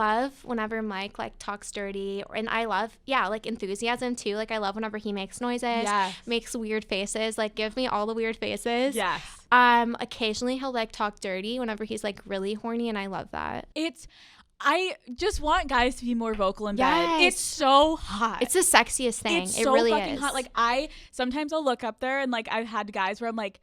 love whenever Mike like talks dirty, and I love like enthusiasm too. Like I love whenever he makes noises, makes weird faces. Like give me all the weird faces. Yes. Occasionally he'll like talk dirty whenever he's like really horny, and I love that. I just want guys to be more vocal in bed. It's so hot. It's the sexiest thing. It's it so really fucking is. hot. Like sometimes I'll look up there and like I've had guys where I'm like,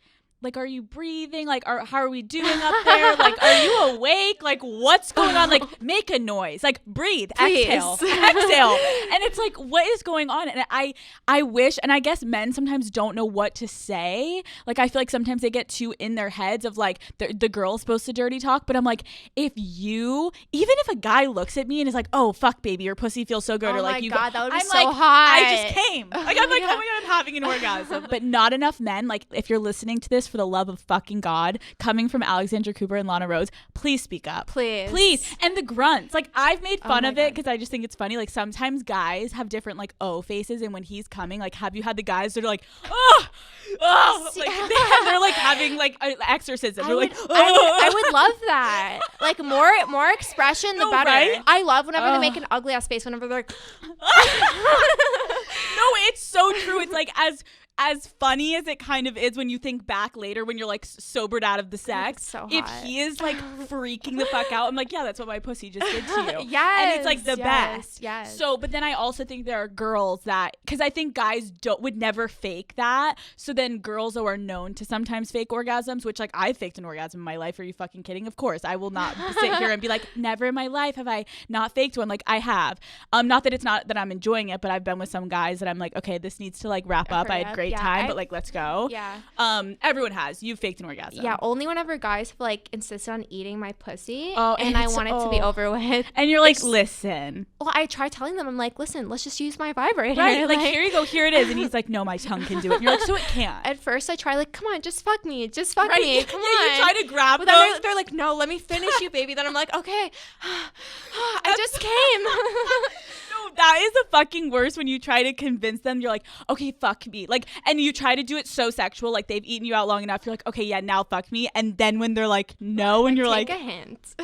are you breathing? Like, how are we doing up there? Like, are you awake? Like, what's going on? Like, make a noise. Like, breathe. Please. Exhale. And it's like, what is going on? And I wish, and I guess men sometimes don't know what to say. Like, I feel like sometimes they get too in their heads of like, the girl's supposed to dirty talk. But I'm like, even if a guy looks at me and is like, oh, fuck, baby, your pussy feels so good. Oh or like, my God, that would be I'm so like, hot. I just came. Like, I'm like, oh my God, I'm having an orgasm. But not enough men, like, if you're listening to this, for the love of fucking God, coming from Alexandra Cooper and Lana Rose, please speak up. Please. And the grunts. Like, I've made fun of it because I just think it's funny. Like, sometimes guys have different, like, faces. And when he's coming, like, have you had the guys that are like, like, they're like having, like, an exorcism. They're like, I would love that. Like, more expression, the better. Right? I love whenever they make an ugly ass face, whenever they're like, no, it's so true. It's like, as funny as it kind of is when you think back later when you're like sobered out of the sex, so hot. If he is like freaking the fuck out, I'm like, yeah, that's what my pussy just did to you. Yes. And it's like the best. Yes. So, but then I also think there are girls that, because I think guys would never fake that. So then girls who are known to sometimes fake orgasms, which like I faked an orgasm in my life. Are you fucking kidding? Of course. I will not sit here and be like, never in my life have I not faked one. Like I have. Not that it's not that I'm enjoying it, but I've been with some guys that I'm like, okay, this needs to like wrap up. I had great time, but like let's go. Everyone has. You've faked an orgasm. Only whenever guys have like insisted on eating my pussy, and I want it to be over with, and you're like, listen, well, I try telling them, I'm like, listen, let's just use my vibrator, right? Like here you go, here it is. And he's like, no, my tongue can do it. And you're like, so it can't. At first I try like, come on, just fuck me, come on. You try to grab them. They're like, no, let me finish you, baby. Then I'm like, okay, I just came. No, that is the fucking worst when you try to convince them. You're like, okay, fuck me. Like, and you try to do it so sexual, like they've eaten you out long enough. You're like, okay, yeah, now fuck me. And then when they're like, no, and you're like, take a hint.